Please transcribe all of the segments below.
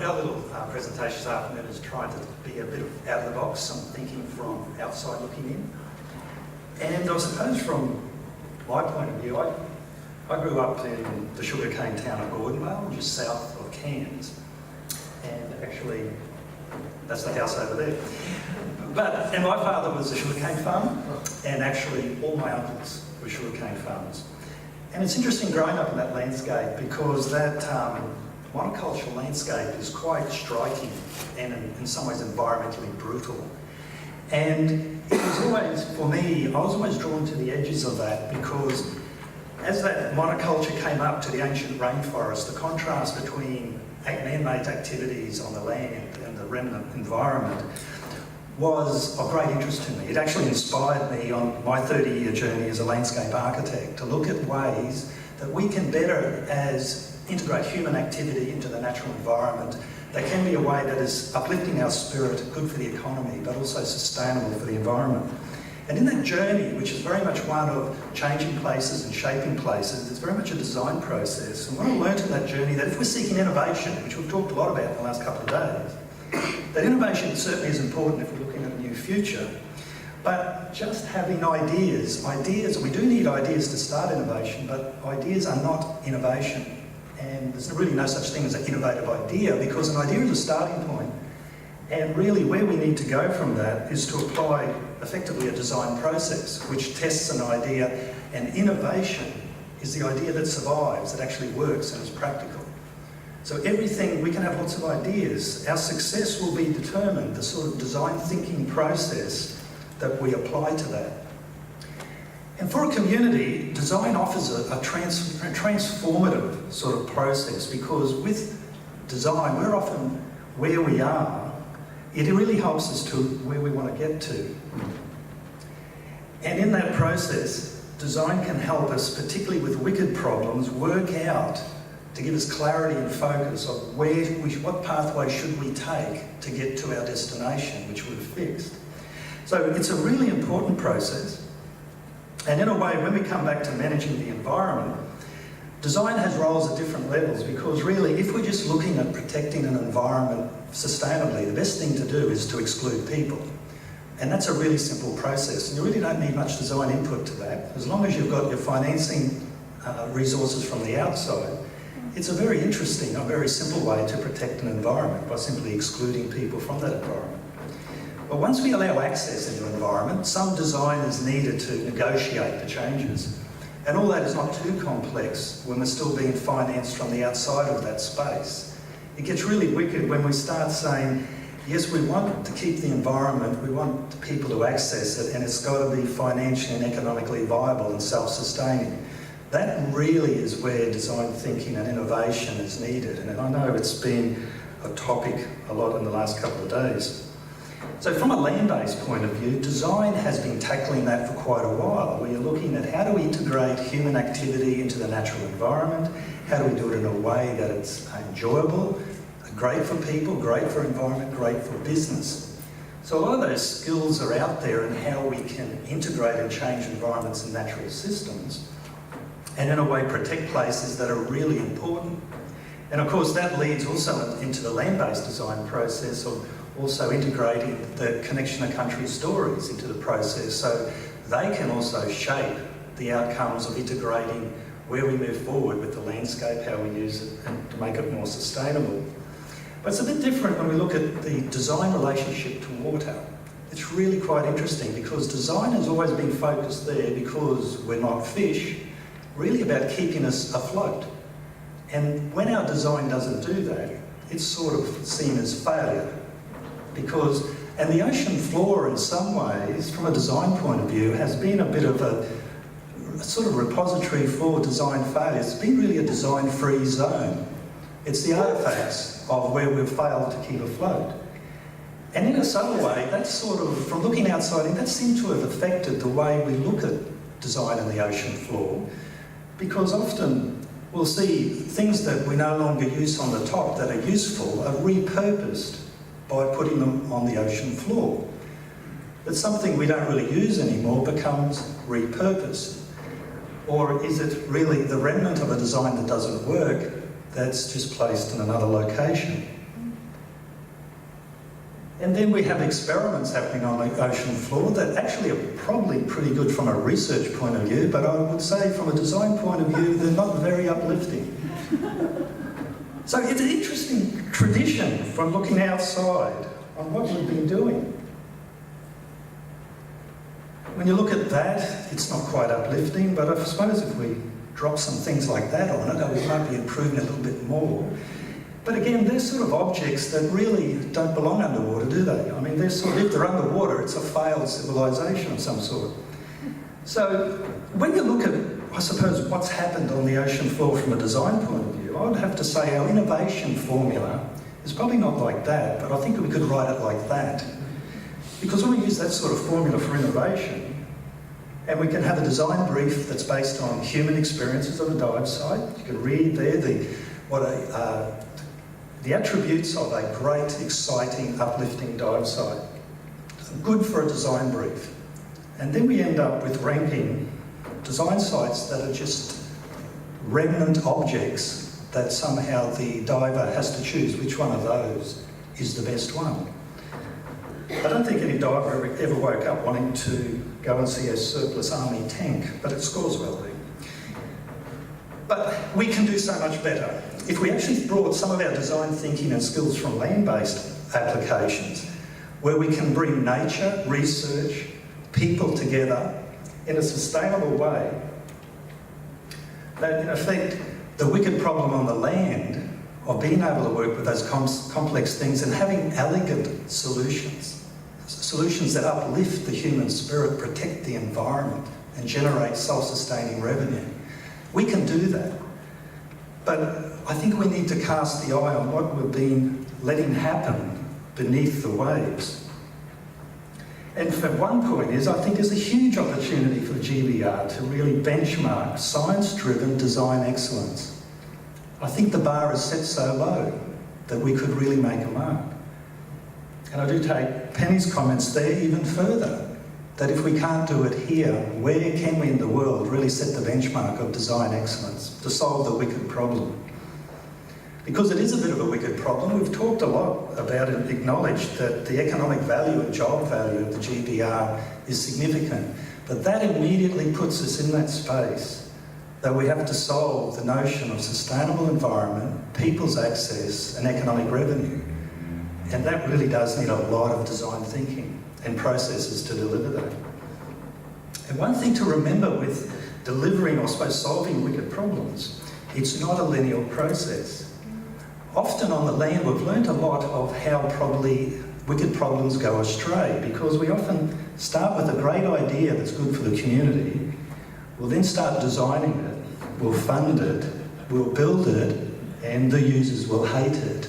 our little presentation this afternoon is trying to be a bit of out of the box, some thinking from outside looking in. And I suppose from my point of view, I grew up in the sugarcane town of Gordonvale, just south of Cairns. And actually, that's the house over there. And my father was a sugarcane farmer, and actually all my uncles were sugarcane farmers. And it's interesting growing up in that landscape because that monoculture landscape is quite striking and in some ways environmentally brutal. And it was always, for me, I was always drawn to the edges of that because as that monoculture came up to the ancient rainforest, the contrast between man-made activities on the land and the remnant environment was of great interest to me. It actually inspired me on my 30-year journey as a landscape architect to look at ways that we can better integrate human activity into the natural environment. That can be a way that is uplifting our spirit, good for the economy, but also sustainable for the environment. And in that journey, which is very much one of changing places and shaping places, it's very much a design process. And what I learned in that journey, that if we're seeking innovation, which we've talked a lot about in the last couple of days, that innovation certainly is important if we're looking at a new future. But just having ideas, we do need ideas to start innovation, but ideas are not innovation. And there's really no such thing as an innovative idea, because an idea is a starting point. And really where we need to go from that is to apply effectively a design process which tests an idea, and innovation is the idea that survives, that actually works and is practical. So everything, we can have lots of ideas. Our success will be determined, the sort of design thinking process that we apply to that. And for a community, design offers a transformative sort of process, because with design, we're often where we are. It really helps us to where we want to get to. And in that process, design can help us, particularly with wicked problems, work out to give us clarity and focus of what pathway should we take to get to our destination, which we've fixed. So it's a really important process. And in a way, when we come back to managing the environment, design has roles at different levels, because really, if we're just looking at protecting an environment sustainably, the best thing to do is to exclude people. And that's a really simple process. And you really don't need much design input to that. As long as you've got your financing resources from the outside, it's a very interesting, a very simple way to protect an environment by simply excluding people from that environment. But once we allow access into an environment, some design is needed to negotiate the changes. And all that is not too complex when we're still being financed from the outside of that space. It gets really wicked when we start saying, yes, we want to keep the environment, we want the people to access it, and it's got to be financially and economically viable and self-sustaining. That really is where design thinking and innovation is needed. And I know it's been a topic a lot in the last couple of days. So from a land-based point of view, design has been tackling that for quite a while. We are looking at how do we integrate human activity into the natural environment, how do we do it in a way that it's enjoyable, great for people, great for environment, great for business. So a lot of those skills are out there in how we can integrate and change environments and natural systems, and in a way protect places that are really important. And of course that leads also into the land-based design process of also integrating the connection of country stories into the process, so they can also shape the outcomes of integrating where we move forward with the landscape, how we use it, and to make it more sustainable. But it's a bit different when we look at the design relationship to water. It's really quite interesting, because design has always been focused there, because we're not fish, really about keeping us afloat. And when our design doesn't do that, it's sort of seen as failure. And the ocean floor in some ways, from a design point of view, has been a bit of a sort of repository for design failure. It's been really a design-free zone. It's the artefacts of where we've failed to keep afloat. And in a subtle way, that's sort of, from looking outside in, that seemed to have affected the way we look at design in the ocean floor, because often we'll see things that we no longer use on the top that are useful are repurposed by putting them on the ocean floor. That something we don't really use anymore becomes repurposed. Or is it really the remnant of a design that doesn't work that's just placed in another location? And then we have experiments happening on the ocean floor that actually are probably pretty good from a research point of view, but I would say from a design point of view, they're not very uplifting. So it's an interesting tradition from looking outside on what we've been doing. When you look at that, it's not quite uplifting, but I suppose if we drop some things like that on it, we might be improving a little bit more. But again, they're sort of objects that really don't belong underwater, do they? I mean, if they're underwater, it's a failed civilization of some sort. So when you look at, I suppose, what's happened on the ocean floor from a design point of view, I would have to say our innovation formula is probably not like that, but I think we could write it like that. Because when we use that sort of formula for innovation, and we can have a design brief that's based on human experiences on a dive site, you can read there the attributes of a great, exciting, uplifting dive site. Good for a design brief. And then we end up with ranking design sites that are just remnant objects that somehow the diver has to choose which one of those is the best one. I don't think any diver ever woke up wanting to go and see a surplus army tank, but it scores well there. But we can do so much better. If we actually brought some of our design thinking and skills from land-based applications, where we can bring nature, research, people together in a sustainable way, that in effect, the wicked problem on the land of being able to work with those complex things and having elegant solutions that uplift the human spirit, protect the environment, and generate self-sustaining revenue. We can do that. But I think we need to cast the eye on what we've been letting happen beneath the waves. And for one point I think there's a huge opportunity for GBR to really benchmark science-driven design excellence. I think the bar is set so low that we could really make a mark. And I do take Penny's comments there even further, that if we can't do it here, where can we in the world really set the benchmark of design excellence to solve the wicked problem? Because it is a bit of a wicked problem. We've talked a lot about it, acknowledged that the economic value and job value of the GBR is significant, but that immediately puts us in that space that we have to solve the notion of sustainable environment, people's access and economic revenue. And that really does need a lot of design thinking and processes to deliver that. And one thing to remember with delivering, or I suppose solving wicked problems, it's not a linear process. Often on the land we've learned a lot of how probably wicked problems go astray, because we often start with a great idea that's good for the community, we'll then start designing it, we'll fund it, we'll build it, and the users will hate it.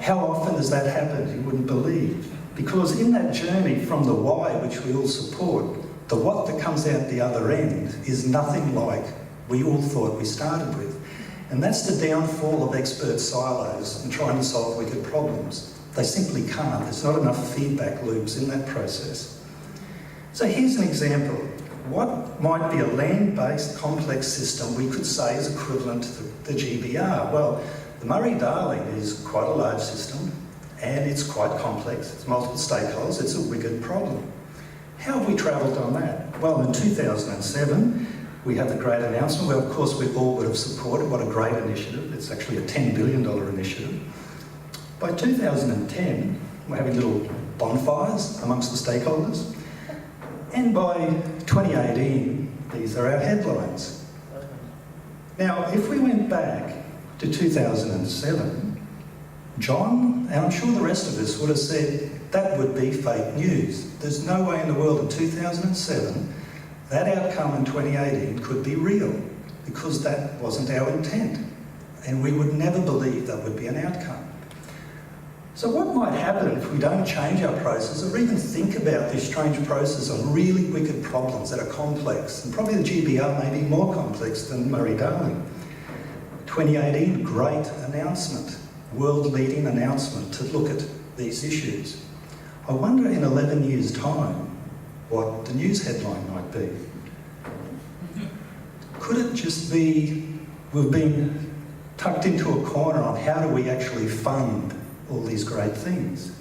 How often has that happened? You wouldn't believe. Because in that journey from the why, which we all support, the what that comes out the other end is nothing like we all thought we started with. And that's the downfall of expert silos and trying to solve wicked problems. They simply can't. There's not enough feedback loops in that process. So here's an example. What might be a land-based complex system we could say is equivalent to the GBR? Well, the Murray-Darling is quite a large system, and it's quite complex. It's multiple stakeholders. It's a wicked problem. How have we travelled on that? Well, in 2007, we had the great announcement, where of course we all would have supported. What a great initiative. It's actually a $10 billion initiative. By 2010, we're having little bonfires amongst the stakeholders. And by 2018, these are our headlines. Now, if we went back to 2007, John, and I'm sure the rest of us would have said that would be fake news. There's no way in the world in 2007 that outcome in 2018 could be real, because that wasn't our intent. And we would never believe that would be an outcome. So what might happen if we don't change our process or even think about this strange process on really wicked problems that are complex? And probably the GBR may be more complex than Murray-Darling. 2018, great announcement, world-leading announcement to look at these issues. I wonder in 11 years' time what the news headline might be. Could it just be we've been tucked into a corner on how do we actually fund all these great things?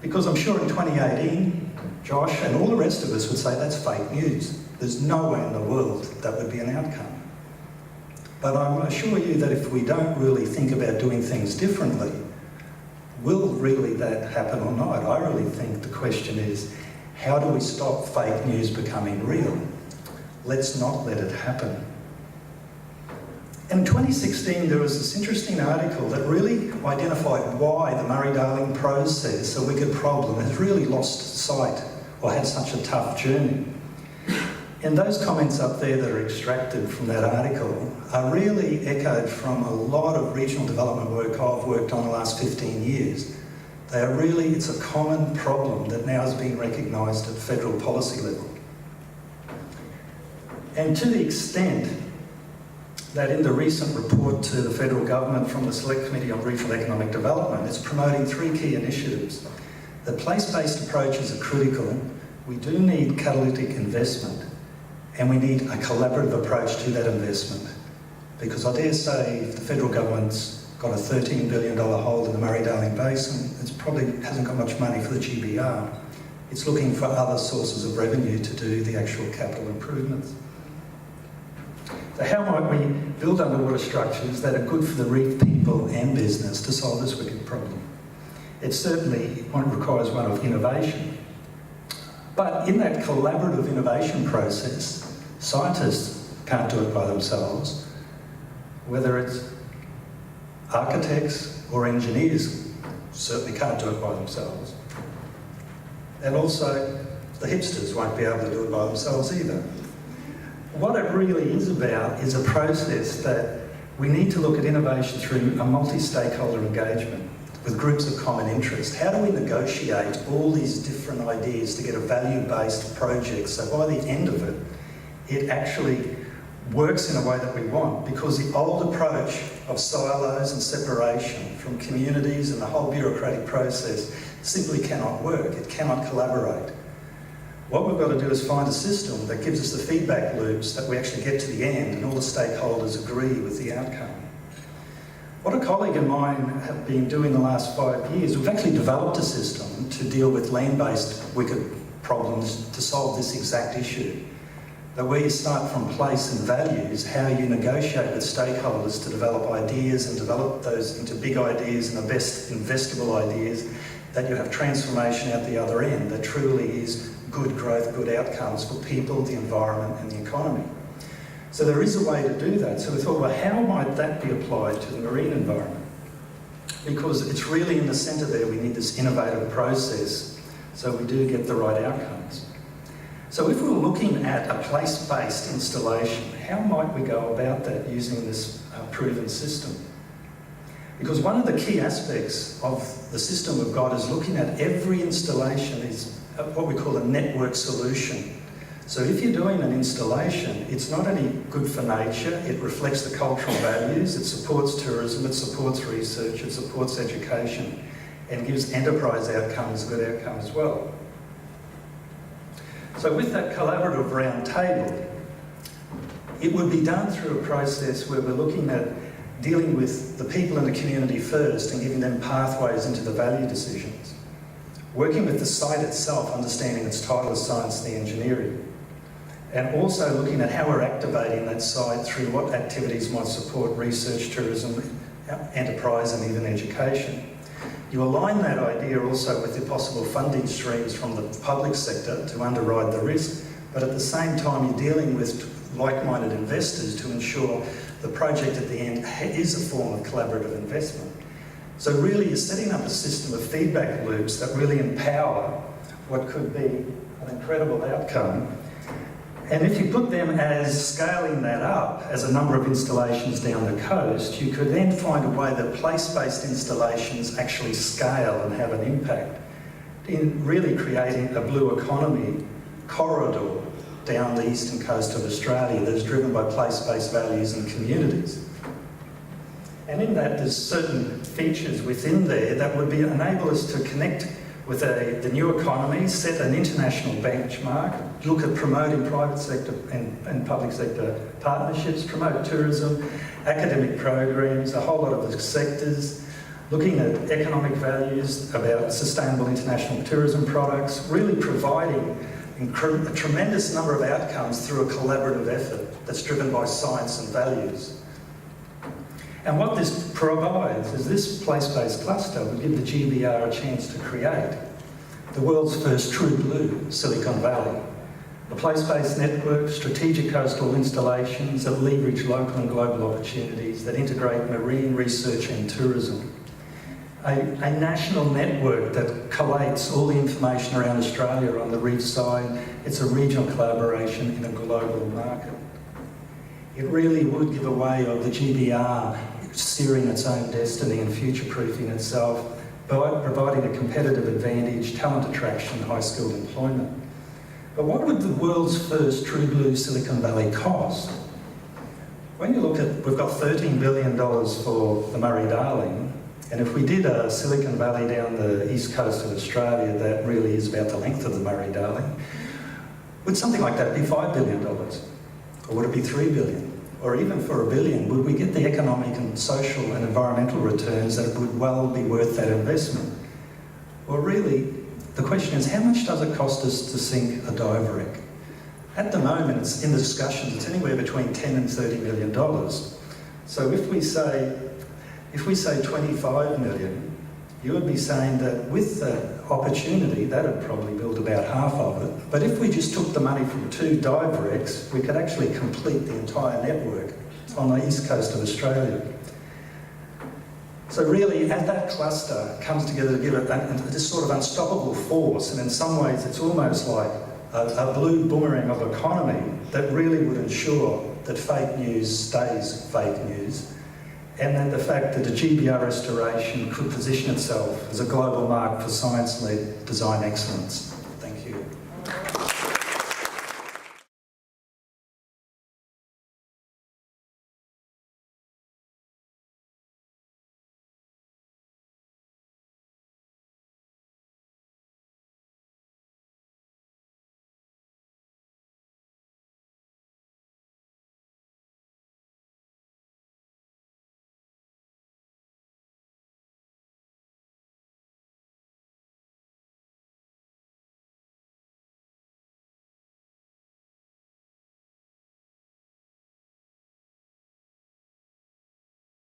Because I'm sure in 2018, Josh and all the rest of us would say that's fake news. There's no way in the world that would be an outcome. But I assure you that if we don't really think about doing things differently, will really that happen or not? I really think the question is, how do we stop fake news becoming real? Let's not let it happen. In 2016, there was this interesting article that really identified why the Murray-Darling process, a wicked problem, has really lost sight or had such a tough journey. And those comments up there that are extracted from that article are really echoed from a lot of regional development work I've worked on the last 15 years. They are really, it's a common problem that now is being recognised at federal policy level. And to the extent that in the recent report to the federal government from the Select Committee on Regional Economic Development, it's promoting 3 key initiatives. The place-based approaches are critical. We do need catalytic investment, and we need a collaborative approach to that investment. Because I dare say if the federal government's got a $13 billion hold in the Murray-Darling Basin, it probably hasn't got much money for the GBR. It's looking for other sources of revenue to do the actual capital improvements. So how might we build underwater structures that are good for the reef people and business to solve this wicked problem? It certainly requires one of innovation. But in that collaborative innovation process, scientists can't do it by themselves. Whether it's architects or engineers certainly can't do it by themselves. And also, the hipsters won't be able to do it by themselves either. What it really is about is a process that we need to look at innovation through a multi-stakeholder engagement with groups of common interest. How do we negotiate all these different ideas to get a value-based project so by the end of it, it actually works in a way that we want? Because the old approach of silos and separation from communities and the whole bureaucratic process simply cannot work. It cannot collaborate. What we've got to do is find a system that gives us the feedback loops that we actually get to the end and all the stakeholders agree with the outcome. What a colleague of mine have been doing the last 5 years, we've actually developed a system to deal with land-based wicked problems to solve this exact issue. That where you start from place and values, how you negotiate with stakeholders to develop ideas and develop those into big ideas and the best investable ideas, that you have transformation out the other end that truly is good growth, good outcomes for people, the environment and the economy. So there is a way to do that. So we thought, well, how might that be applied to the marine environment? Because it's really in the centre there, we need this innovative process so we do get the right outcomes. So if we're looking at a place-based installation, how might we go about that using this proven system? Because one of the key aspects of the system we've got is looking at every installation is what we call a network solution. So if you're doing an installation, it's not only good for nature, it reflects the cultural values, it supports tourism, it supports research, it supports education, and gives enterprise outcomes, good outcome as well. So with that collaborative round table, it would be done through a process where we're looking at dealing with the people in the community first and giving them pathways into the value decisions. Working with the site itself, understanding its title of science and the engineering. And also looking at how we're activating that site through what activities might support research, tourism, enterprise and even education. You align that idea also with the possible funding streams from the public sector to underwrite the risk, but at the same time you're dealing with like-minded investors to ensure the project at the end is a form of collaborative investment. So really you're setting up a system of feedback loops that really empower what could be an incredible outcome. And if you put them as scaling that up as a number of installations down the coast, you could then find a way that place-based installations actually scale and have an impact in really creating a blue economy corridor down the eastern coast of Australia that is driven by place-based values and communities. And in that, there's certain features within there that would enable us to connect with the new economy, set an international benchmark, look at promoting private sector and public sector partnerships, promote tourism, academic programs, a whole lot of the sectors, looking at economic values, about sustainable international tourism products, really providing a tremendous number of outcomes through a collaborative effort that's driven by science and values. And what this provides is this place-based cluster will give the GBR a chance to create the world's first true blue Silicon Valley. A place-based network, strategic coastal installations that leverage local and global opportunities, that integrate marine research and tourism. A national network that collates all the information around Australia on the reef side. It's a regional collaboration in a global market. It really would give a way of the GBR steering its own destiny and future-proofing itself by providing a competitive advantage, talent attraction, high-skilled employment. But what would the world's first true blue Silicon Valley cost? When you look at, we've got $13 billion for the Murray-Darling, and if we did a Silicon Valley down the east coast of Australia, that really is about the length of the Murray-Darling, would something like that be $5 billion? Or would it be $3 billion? Or even for $1 billion, would we get the economic and social and environmental returns that would well be worth that investment? Well, really, the question is, how much does it cost us to sink a dive rig? At the moment, it's in the discussions, it's anywhere between $10 and $30 million. So if we say 25 million, you would be saying that with the opportunity, that would probably build about half of it. But if we just took the money from 2 dive rigs, we could actually complete the entire network on the east coast of Australia. So really, as that cluster comes together to give it this sort of unstoppable force, and in some ways it's almost like a blue boomerang of economy that really would ensure that fake news stays fake news, and then the fact that the GBR restoration could position itself as a global mark for science-led design excellence.